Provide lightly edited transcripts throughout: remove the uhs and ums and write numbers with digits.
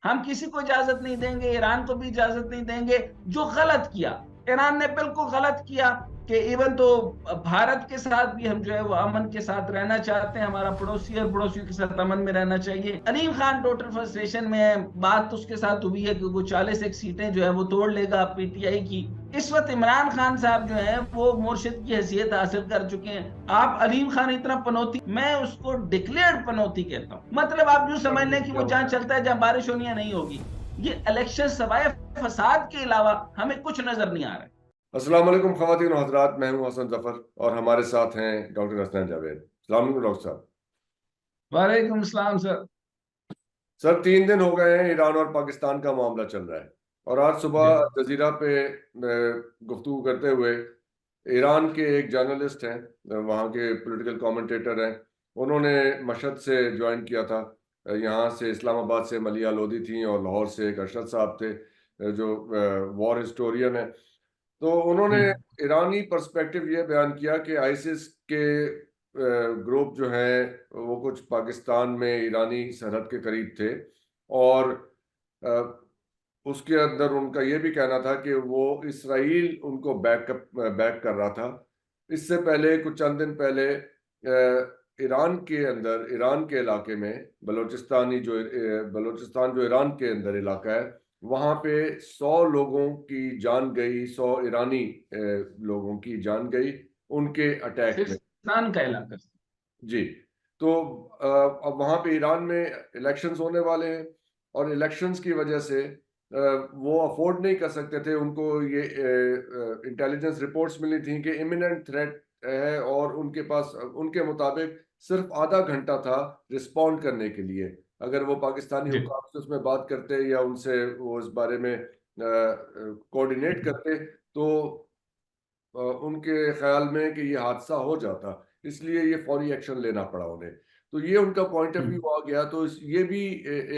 हम किसी को इजाजत नहीं देंगे, ईरान को भी इजाजत नहीं देंगे। जो गलत किया, ईरान ने बिल्कुल गलत किया कि इवन तो भारत के साथ भी हम जो है वो अमन के साथ रहना चाहते हैं, हमारा पड़ोसी और पड़ोसियों के साथ अमन में रहना चाहिए। अलीम खान टोटल फ्रस्ट्रेशन में है, बात उसके साथ हुई है कि वो 40 सीटें जो है वो तोड़ लेगा पीटीआई की। इस वक्त इमरान खान साहब जो है वो मुर्शिद की हैसियत हासिल कर चुके हैं। आप अलीम खान इतना पनौती, मैं उसको डिक्लेयर्ड पनौती कहता हूँ। मतलब आप जो समझ लें कि क्या वो जहां होता है? चलता है जहां बारिश होनी है नहीं होगी। ये इलेक्शन सवाए फसाद के अलावा हमें कुछ नजर नहीं आ रहा है। अस्सलाम वालेकुम ख़वातीन और हज़रात, मैं हूं हसन जफर और हमारे साथ हैं डॉक्टर हसनैन जावेद। अस्सलाम वालेकुम डॉक्टर साहब। वालेकुम सलाम सर। सर 3 दिन हो गए हैं ईरान और पाकिस्तान का मामला चल रहा है, और आज जी सुबह जजीरा पे गुफ्तगू करते हुए ईरान के एक जर्नलिस्ट हैं, वहाँ के पॉलिटिकल कमेंटेटर हैं, उन्होंने मशहद से ज्वाइन किया था। यहाँ से इस्लामाबाद से मलिया लोधी थी और लाहौर से एक अरशद साहब थे, जो वॉर हिस्टोरियन है। तो उन्होंने हम्म, ईरानी पर्सपेक्टिव ये बयान किया कि आईसिस के ग्रुप जो हैं वो कुछ पाकिस्तान में ईरानी सरहद के करीब थे, और अ, उसके अंदर उनका ये भी कहना था कि वो इसराइल उनको बैक कर रहा था। इससे पहले कुछ चंद दिन पहले ईरान के अंदर, ईरान के इलाके में बलोचिस्तान जो ईरान के अंदर इलाका है, वहां पे 100 लोगों की जान गई, 100 ईरानी लोगों की जान गई उनके अटैक में। सिस्तान का इलाका। जी। तो अब वहां पे ईरान में इलेक्शंस होने वाले हैं, और इलेक्शंस की वजह से वो अफोर्ड नहीं कर सकते थे। उनको ये इंटेलिजेंस रिपोर्ट्स मिली थी कि इमिनेंट थ्रेट है, और उनके पास उनके मुताबिक सिर्फ आधा घंटा था रिस्पॉन्ड करने के लिए। अगर वो पाकिस्तानी जी हुक्काम से उसमें बात करते या उनसे वो इस बारे में कोऑर्डिनेट करते, तो उनके ख्याल में कि ये हादसा हो जाता, इसलिए ये फौरी एक्शन लेना पड़ा उन्हें। तो ये उनका पॉइंट ऑफ व्यू आ गया। तो ये भी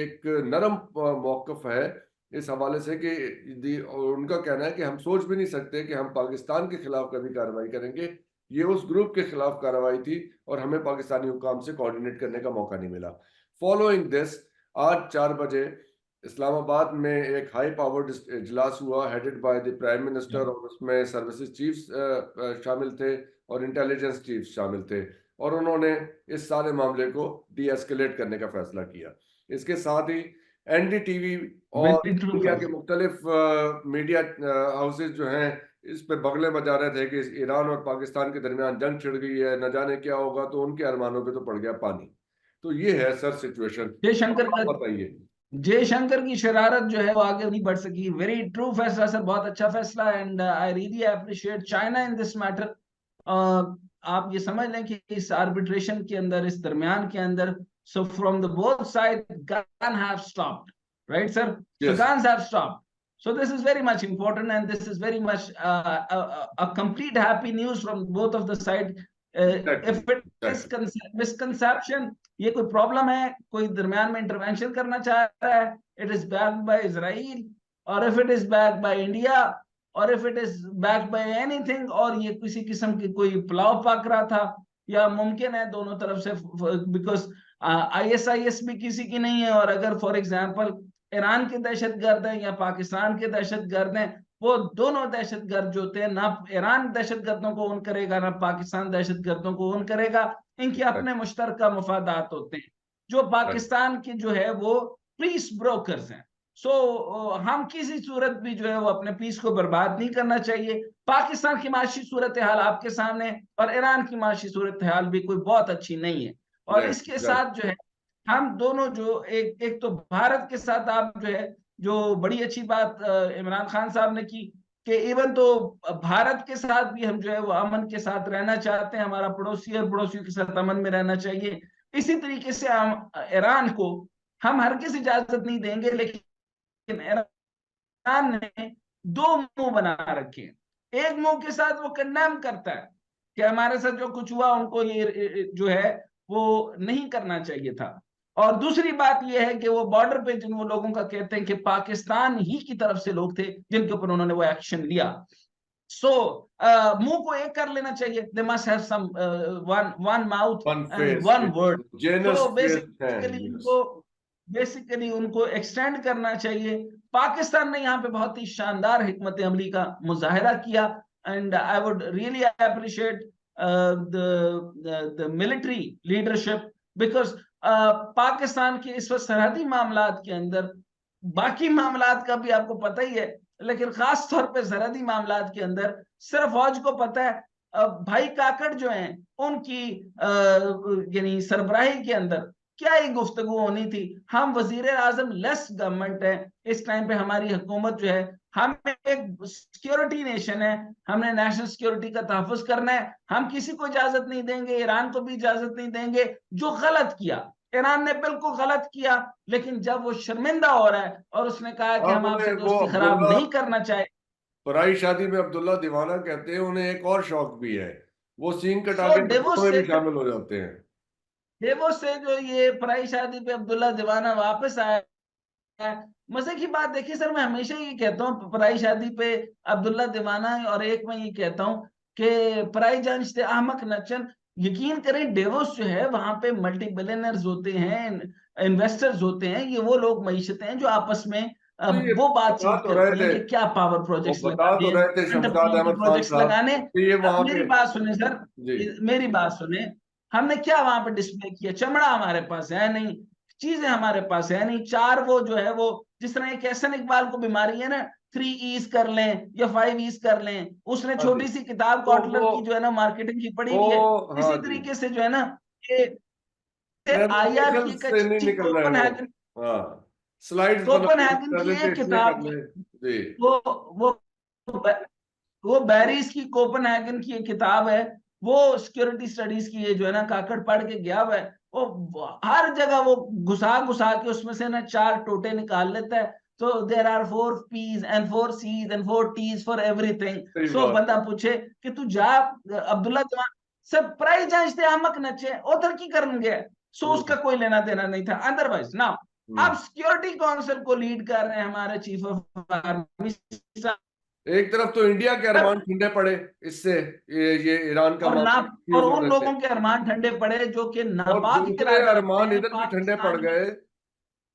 एक नरम मौकफ है इस हवाले से कि और उनका कहना है कि हम सोच भी नहीं सकते कि हम पाकिस्तान के खिलाफ कभी कार्रवाई करेंगे। ये उस ग्रुप के खिलाफ कार्रवाई थी, और हमें पाकिस्तानी हुक्काम से कोऑर्डिनेट करने का मौका नहीं मिला। फॉलोइंग दिस, आज 4 बजे इस्लामाबाद में एक हाई पावर्ड इजलास हुआ, headed by the prime minister, और उसमें सर्विसेज चीफ्स शामिल थे और इंटेलिजेंस चीफ्स शामिल थे, और उन्होंने इस सारे मामले को डी एस्केलेट करने का फैसला किया। इसके साथ ही एनडीटीवी और वेरी ट्रू इंडिया के फैसला। मुख्तलिफ मीडिया हाउसेज जो हैं इस पे बगले बजा रहे थे कि ईरान और पाकिस्तान के दरमियान जंग छिड़ गई है, न जाने क्या होगा। तो उनके अरमानों पे तो पड़ गया पानी। तो ये है सर सिचुएशन। जयशंकर आप का, बताइए। जयशंकर की शरारत जो है वो आगे नहीं बढ़ सकी। वेरी ट्रू फैसला सर, बहुत अच्छा फैसला। And I really appreciate China in this matter. आप ये समझ लें कि इस आर्बिट्रेशन के अंदर, इस दरमियान के अंदर, so from the both side gun have stopped, right sir? So yes. guns have stopped. So this is very much important, and this is very much a complete happy news from both of the side. Exactly, If it is exactly. misconception, ये कोई problem है, कोई दरमियान में intervention करना चाह रहा है, it is backed by Israel, और if it is backed by India, और if it is backed by anything, और ये किसी किस्म की कोई पुलाव पक रहा था, या मुमकिन है दोनों तरफ से, बिकॉज आईएसआईएस भी किसी की नहीं है। और अगर फॉर एग्जांपल ईरान के दहशतगर्द हैं या पाकिस्तान के दहशतगर्द हैं, वो दोनों दहशतगर्द जो होते हैं, ना ईरान दहशतगर्दों को ओन करेगा ना पाकिस्तान दहशतगर्दों को ओन करेगा। इनके अपने मुश्तरका मफादात होते हैं। जो पाकिस्तान के जो है वो पीस ब्रोकर्स हैं। सो हम किसी सूरत भी जो है वो अपने पीस को बर्बाद नहीं करना चाहिए। पाकिस्तान की माशी सूरत हाल आपके सामने, और ईरान की माशी सूरत हाल भी कोई बहुत अच्छी नहीं है। और राइट, इसके राइट। साथ जो है हम दोनों जो एक एक तो भारत के साथ आप जो है, जो बड़ी अच्छी बात इमरान खान साहब ने की कि इवन तो भारत के साथ भी हम जो है वो अमन के साथ रहना चाहते हैं, हमारा पड़ोसी और पड़ोसियों के साथ अमन में रहना चाहिए। इसी तरीके से हम ईरान को हम हर किसी इजाजत नहीं देंगे, लेकिन ईरान ने दो मुंह बना रखे हैं। एक मुंह के साथ वो कंडेम करता है कि हमारे साथ जो कुछ हुआ उनको ये जो है वो नहीं करना चाहिए था। और दूसरी बात यह है कि वो बॉर्डर पे जिन वो लोगों का कहते हैं कि पाकिस्तान ही की तरफ से लोग थे जिनके ऊपर उन्होंने वो एक्शन लिया। सो मुंह को एक कर लेना चाहिए। They must have some one one mouth one and face, one word. जेनस सो फेस है। Basically yes. उनको बेसिकली उनको एक्सटेंड करना चाहिए। पाकिस्तान ने यहाँ पे बहुत ही शानदार हिकमत अमली का मुजाहिरा किया, and I would really appreciate the military leadership, because Pakistan के इस वक्त सरहदी मामलात के अंदर, बाकी मामलात का भी आपको पता ही है, लेकिन खास तौर पे सरहदी मामलात के अंदर सिर्फ फौज को पता है। भाई काकड़ जो हैं उनकी यानी सरबराही के अंदर क्या ही गुफ्तगू होनी थी। हम वजीर आजम लेस गवर्नमेंट है इस टाइम पे, हमारी हुकूमत जो है, हम एक सिक्योरिटी नेशन है, हमने नेशनल सिक्योरिटी का तहफ़्फ़ुज़ करना है, हम किसी को इजाजत नहीं देंगे, ईरान को भी इजाजत नहीं देंगे। जो गलत किया, ईरान ने बिल्कुल गलत किया, लेकिन जब वो शर्मिंदा हो रहा है और उसने कहा कि हम आपने आपसे वो दोस्ती खराब अब्दुल्ला नहीं करना चाहे। पराई शादी में अब्दुल्ला दीवाना कहते हैं, उन्हें एक और शौक भी है, वो सींग कटा सो के डेवोस बच्चों में से भी शामिल हो जाते हैं। डेवोस से जो ये पराई शादी पे अब्दुल्ला दीवाना वापस आया है, मजे की बात देखिए सर, मैं हमेशा ये कहता हूँ पराई शादी पे अब्दुल्ला दीवाना, और एक मैं ये कहता हूँ कि पराई जांच से अहमक नचन। यकीन करें डेवोस जो है वहां पे मल्टी बिलियनर्स होते हैं, इन्वेस्टर्स होते हैं, ये वो लोग मईशतें हैं जो आपस में तो ये वो बता बातचीत तो रहे करती हैं थे, कि क्या पावर वो प्रोजेक्ट्स बता लगाने तो हैं, रहे थे शमशाद इंटरकनेक्टिंग अहमद खान प्रोजेक्ट्स साहब लगाने। कि ये वहां मेरी पे। बात सुने सर, जी मेरी बात सुने, हमने क्या वहां पे डिस्प्ले किया? चमड़ा हमारे पास है नहीं, चीजें हमारे पास है नहीं, चार वो जो है वो, जिस तरह एक एहसन इकबाल को बीमारी है ना, 3 E's कर लें या 5 E's कर लें, उसने हाँ जी। छोटी सी किताब तो कॉटलर की जो है ना मार्केटिंग की पढ़ी वो हुई है। हाँ इसी जी, तरीके से जो है ना, ये आईआर की प्रेजेंटेशन एक से नहीं अच्छी निकल रहे वो। हाँ, स्लाइड्स बना के कोपनहेगन की एक प्रेजेंटेशन कर किताब, ले। जी वो वो वो बैरिस की कोपनहेगन की एक किताब है, वो सिक्योरिटी स्टडीज की, ये जो है ना काकड़ पढ़ के गया हुआ है, वो हर जगह वो घुसा घुसा के उसमें से ना 4 टोटे निकाल लेता है। तो there are 4 P's and 4 C's and 4 T's for everything. सही सो बात बंदा है। पूछे कि तू जा अब्दुल्ला जमान सब प्राइस जांचते अहमक नचे उधर की करन गया। सो उसका हम्म कोई लेना देना नहीं था अदरवाइज ना। हम्म। अब सिक्योरिटी काउंसिल को लीड कर रहे हैं हमारे चीफ ऑफ आर्मी, एक तरफ तो इंडिया के अरमान ठंडे पड़े इससे, ये ईरान का और ना, मामला और फ्यूज उन होने से, लोगों के अरमान ठंडे पड़े जो कि और नापाक दूसरे इरादे रखते अरमान हैं इधर भी ठंडे पड़ पाकिस्तान में। गए।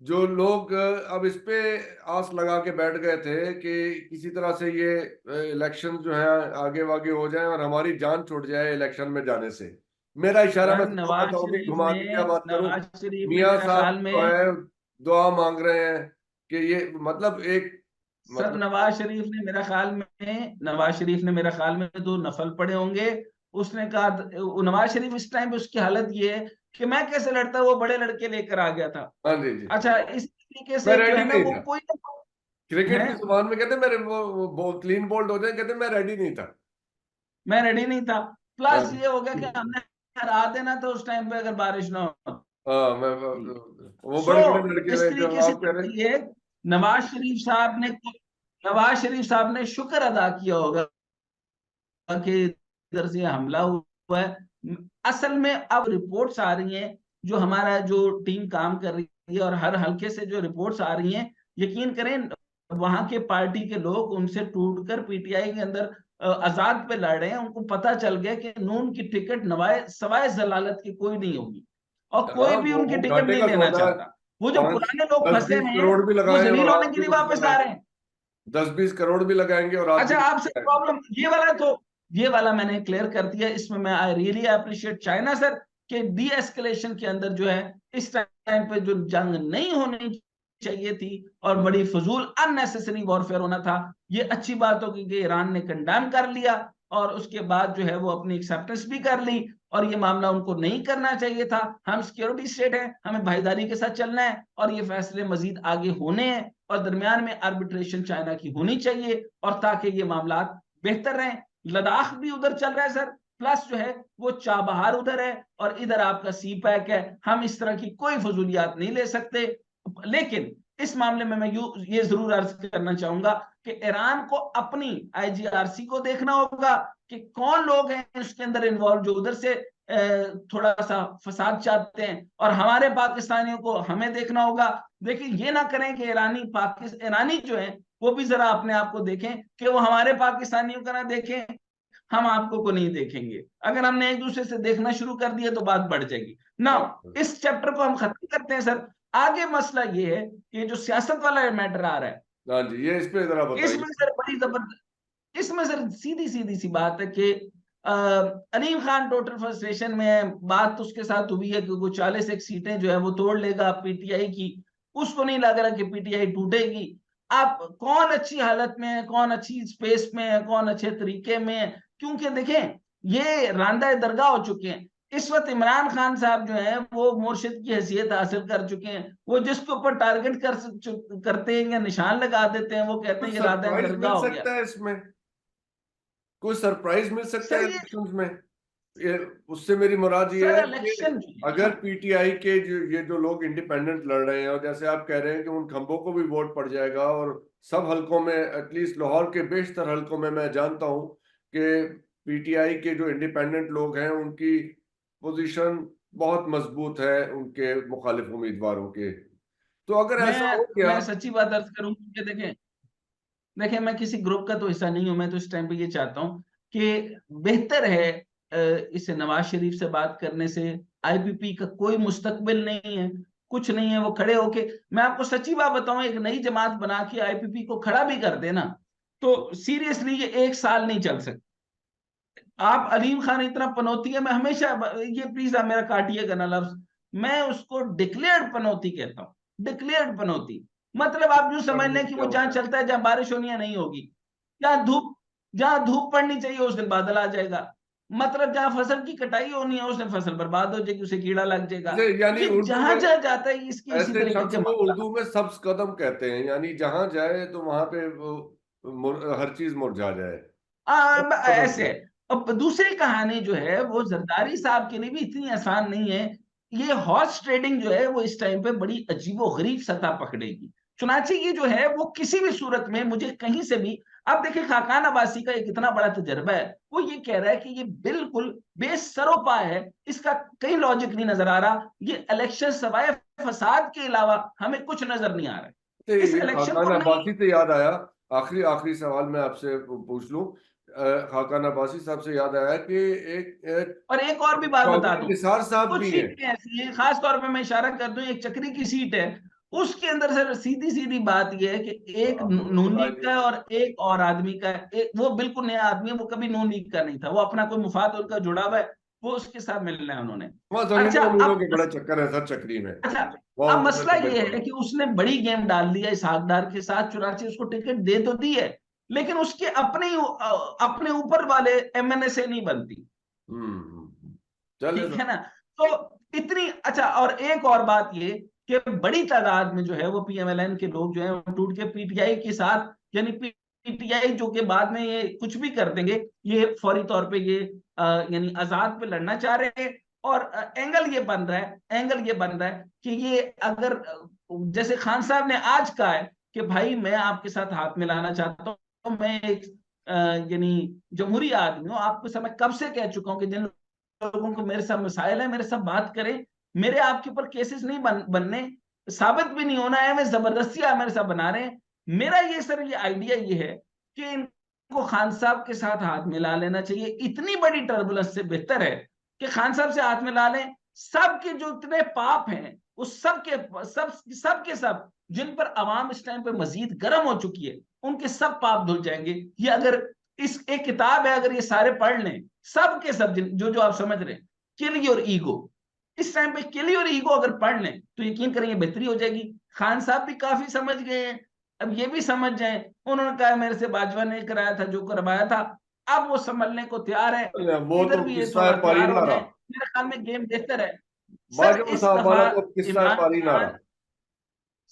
जो लोग अब इस पे आस लगा के बैठ गए थे कि किसी तरह से ये इलेक्शन जो है आगे वागे हो जाए और हमारी जान छूट जाए इलेक्शन में जाने से। मेरा इशारा मैं सर सबको नवाज बताऊं कि शरीफ घुमा ने, के क्या बात करूं। नवाज शरीफ ने मियां मेरे साहब ख्याल जो में, है दुआ मांग रहे हैं कि ये मतलब एक सर मतलब। नवाज शरीफ ने मेरा ख्याल में, नवाज शरीफ ने मेरा ख्याल में 2 नफल पड़े होंगे। उसने कहा, नवाज शरीफ इस टाइम पे उसकी हालत ये है कि मैं कैसे लड़ता, वो बड़े लड़के लेकर आ गया था। हाँ जी जी, अच्छा, इस तरीके मैं से जो रेडी है ना नहीं वो था। कोई ना क्रिकेट है, की जुबान में कहते मेरे वो क्लीन बोल्ड हो जाए, कहते मैं रेडी नहीं था। मैं रेडी नहीं था। हाँ प्लस ये हो गया कि हमने हरा देना था उस टाइम पे अगर बारिश ना हाँ, मैं होती। वो सो बड़े बड़े लड़के इस रहे तरीके से जवाब कह रहे। ये नवाज शरीफ साहब ने, नवाज शरीफ साहब ने शुक्र अदा किया होगा कि इधर से हमला हुआ है। असल में अब रिपोर्ट्स आ रही हैं, जो हमारा जो टीम काम कर रही है और हर हल्के से जो रिपोर्ट्स आ रही हैं, यकीन करें वहां के पार्टी के लोग उनसे टूटकर पीटीआई के अंदर आजाद पे लड़ रहे हैं। उनको पता चल गया कि नून की टिकट नवाए सवाए जलालत की कोई नहीं होगी, और कोई हाँ, भी उनकी वो टिकट घाटे नहीं का लेना सौदा है। चाहता। वो जो पांच पुराने लोग दस फंसे बीस हुए हैं करोड़ भी वो लगाए और जलील आज होने के भी लिए कुछ वापस नहीं आ आए। रहे हैं। 10-20 करोड़ भी लगाएंगे और आज भी अच्छा कुछ आपसे नहीं आएगा। प्रॉब्लम ये वाला, तो ये वाला मैंने क्लियर कर दिया। इसमें मैं I really appreciate China sir कि डी एस्केलेशन के अंदर जो है इस टाइम पे जो जंग नहीं होनी चाहिए थी और बड़ी फजूल अननेसेसरी वॉरफेयर होना था, ये अच्छी बात होगी कि ईरान ने कंडेम कर लिया और उसके बाद जो है वो अपनी एक्सेप्टेंस भी कर ली, और ये मामला उनको नहीं करना चाहिए था। हम सिक्योरिटी स्टेट है, हमें भाईदारी के साथ चलना है और ये फैसले मजीद आगे होने हैं, और दरमियान में आर्बिट्रेशन चाइना की होनी चाहिए, और ताकि ये मामला बेहतर रहे। लद्दाख भी उधर चल रहा है सर, प्लस जो है वो चाबहार उधर है और इधर आपका सी पैक है। हम इस तरह की कोई फजूलियात नहीं ले सकते। लेकिन इस मामले में मैं ये जरूर अर्ज करना चाहूंगा कि ईरान को अपनी आईजीआरसी को देखना होगा कि कौन लोग हैं उसके अंदर इन्वॉल्व जो उधर से थोड़ा सा फसाद चाहते हैं, और हमारे पाकिस्तानियों को हमें देखना होगा। देखिए ये ना करें कि ईरानी जो है वो भी जरा अपने आप को देखें कि वो हमारे पाकिस्तानियों का ना देखें, हम आपको को नहीं देखेंगे। अगर हमने एक दूसरे से देखना शुरू कर दिया तो बात बढ़ जाएगी ना। हाँ, इस चैप्टर को हम खत्म करते हैं सर। आगे मसला ये है कि जो सियासत वाला मैटर आ रहा है, हाँ जी, ये इस पे जरा बताइए। इसमें सर बड़ी जबरदस्त, इसमें सर सीधी सीधी सी बात है कि अलीम खान टोटल फ्रस्ट्रेशन में है। बात तो उसके साथ हुई है कि वो 41 सीटें जो है वो तोड़ लेगा पीटीआई की, उसको नहीं लग रहा कि पीटीआई टूटेगी। आप कौन अच्छी हालत में है, कौन अच्छी स्पेस में है, कौन अच्छे तरीके में है, क्योंकि देखें ये रांदा दरगाह हो चुके हैं। इस वक्त इमरान खान साहब जो है वो मुर्शिद की हैसियत हासिल कर चुके हैं। वो जिसके ऊपर टारगेट करते हैं या निशान लगा देते हैं, वो कहते हैं कुछ कि रांदा सरप्राइज दरगाह मिल हो गया। सकता है इसमें, कोई सरप्राइज मिल सकता है सर इलेक्शंस में? ये, उससे मेरी मुराद ये सर है कि इलेक्शन जो है अगर ना, पीटीआई के ये जो लोग इंडिपेंडेंट लड़ रहे हैं, और जैसे आप कह रहे हैं कि उन खंभों को भी वोट पड़ जाएगा, और सब हलकों में, एटलीस्ट लाहौर के बेशतर हलकों में मैं जानता हूं कि पीटीआई के जो इंडिपेंडेंट लोग हैं उनकी पोजीशन बहुत मजबूत है उनके मुखालिफ उम्मीदवारों के। तो अगर ऐसा हो गया। मैं सच्ची बात अर्ज करूं कि देखें, मैं किसी ग्रुप का तो हिस्सा नहीं हूं। मैं तो इस टाइम पे ये चाहता हूं कि बेहतर है इस नवाज शरीफ से बात करने से। आईपीपी का कोई मुस्तकबिल नहीं है, कुछ नहीं है। वो खड़े होके, मैं आपको सच्ची बात बताऊं, एक नई जमात बना के आईपीपी को खड़ा भी कर देना तो सीरियसली ये 1 साल नहीं चल सकती। आप अलीम खान इतना पनौती है, मैं हमेशा, ये प्लीज आप मेरा काटिएगा ना लफ्ज, मैं उसको डिक्लेयर्ड पनौती कहता हूं, डिक्लेयर्ड पनौती। मतलब आप यूं समझ लें कि वो क्या जहां होता है? चलता है, जहां बारिश होनी है नहीं होगी, जहां धूप पड़नी चाहिए उस दिन बादल आ जाएगा, मतलब जहां फसल की कटाई होनी है उस दिन फसल बर्बाद हो जाएगी, उसे कीड़ा लग जाएगा। जैसे यानी ये उर्दू जहां में जहां जाता है इसके इसी ऐसे तरीके शख्स के को मामला। उर्दू में सब्ज कदम कहते हैं, यानी जहां जाए तो वहां पे हर चीज मुरझा जाए। सब्ज कदम ऐसे पे। है। अब दूसरी कहानी जो है वो जरदारी साहब के लिए भी इतनी आसान नहीं है। ये हॉर्स ट्रेडिंग जो है वो इस टाइम पे बड़ी अजीबो गरीब सतह पकड़ेगी। चुनाचे ये जो है वो किसी भी सूरत में मुझे कहीं से भी, अब देखिए खाकान अब्बासी का एक इतना बड़ा तजर्बा है, वो ये कह रहा है कि ये बिल्कुल बेसरोपा है, इसका कहीं लॉजिक नहीं नजर आ रहा, ये इलेक्शन सवाए फसाद के अलावा हमें कुछ नजर नहीं आ रहा है। इस ये इलेक्शन खाकान को नहीं। अब्बासी से याद आया, आखिरी आखिरी सवाल मैं आपसे पूछ लूं। खाकान अब्बासी साहब से याद आया कि एक और एक और भी बात बता चौधरी दूं, निसार साहब कुछ भी हैं। सीटें ऐसी हैं, खास तौर पे मैं इशारा कर दूं, एक चक्री की सीट है, उसके अंदर सर सीधी सीधी बात यह है कि एक अब वो नून लीग बताइए। का है और एक और आदमी का है। एक वो बिल्कुल नया आदमी है, वो कभी नून लीग का नहीं था, वो अपना कोई मुफाद उनका जुड़ा हुआ है, वो उसके साथ मिलना है उन्होंने। वहाँ अच्छा जमीनों अमीरों अब के बड़े चक्कर है सर चक्री में। अच्छा वहाँ अब उन्होंने मसला तो नहीं ये है पड़ा। कि उसने बड़ी गेम डाल दिया इस हकदार के साथ, चुनाचे उसको टिकट दे तो दी है, लेकिन उसके अपने ऊपर वाले एमएनए से नहीं बनती। चले ठीक सर। है ना? तो इतनी, अच्छा और एक और बात ये कि बड़ी तादाद में जो है वो पीएमएलएन के लोग जो है वो टूट के पीटीआई के साथ, यानी पीटीआई जो के बाद में ये कुछ भी कर देंगे, ये फौरी तौर पे ये यानी आजाद पे लड़ना चाह रहे हैं। और एंगल ये बन रहा है कि ये अगर जैसे खान साहब ने आज कहा है कि भाई मैं आपके साथ हाथ मिलाना चाहता हूँ, मैं एक यानी जमहूरी आदमी हूँ, आपको समय कब से कह चुका हूँ कि जिन लोगों को मेरे साथ मसाइल है मेरे साथ बात करें, मेरे आपके ऊपर केसेस नहीं बनने, साबित भी नहीं होना है, मैं जबरदस्ती आप मेरे साथ बना रहे हैं। मेरा ये सर ये आइडिया ये है कि इनको खान साहब के साथ हाथ मिला लेना चाहिए। इतनी बड़ी टर्बुलेंस से बेहतर है कि खान साहब से हाथ मिला लें। सबके जो इतने पाप हैं उस सब जिन पर अवाम इस टाइम पे मजीद गर्म हो चुकी है, उनके सब पाप धुल जाएंगे। ये अगर इस एक किताब है, अगर ये सारे पढ़ लें, सब के सब जो जो आप समझ रहे हैं, किल योर ईगो, इस टाइम पे किल योर ईगो अगर पढ़ लें तो यकीन करेंगे बेहतरी हो जाएगी। खान साहब भी काफी समझ गए हैं, अब ये भी समझ जाए। उन्होंने कहा मेरे से बाजवा ने कराया था जो करवाया था, अब वो संभलने को तैयार है, वो इधर तो भी ये किस्सा है थोड़ा तैयार हो पारीना जाए, रहा। मेरे ख्याल में गेम बेहतर है। सर बाजवा इस साहब दफा वाला तो किस्सा है इमरान पारीना खान रहा।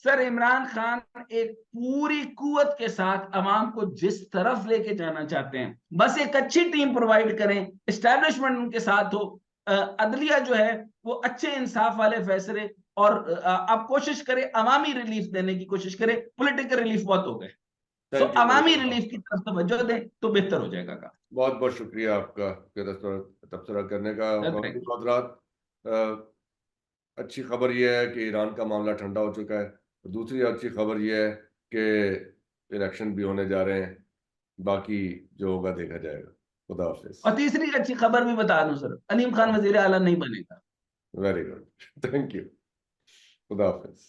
सर इमरान खान एक पूरी कुवत के साथ अवाम को जिस तरफ लेके जाना चाहते हैं, बस एक अच्छी टीम प्रोवाइड करें, एस्टैब्लिशमेंट उनके साथ हो, अदलिया जो है वो अच्छे इंसाफ वाले फैसले, और आप कोशिश करें अवामी रिलीफ देने की कोशिश करें, पॉलिटिकल रिलीफ बहुत हो गए, so thank you very Awami much. Relief की तरफ तवज्जो दें तो बेहतर हो जाएगा काम। बहुत बहुत शुक्रिया आपका कि तबसरा करने का। Thank you. हजरात, अच्छी खबर यह है कि ईरान का मामला ठंडा हो चुका है। दूसरी अच्छी खबर यह है कि इलेक्शन भी होने जा रहे हैं। बाकी जो होगा देखा जाएगा। खुदा हाफिज। और तीसरी अच्छी खबर भी बता दूं सर, अलीम खान वजीर आला नहीं बनेगा। Very good. Thank you. खुदा हाफिज।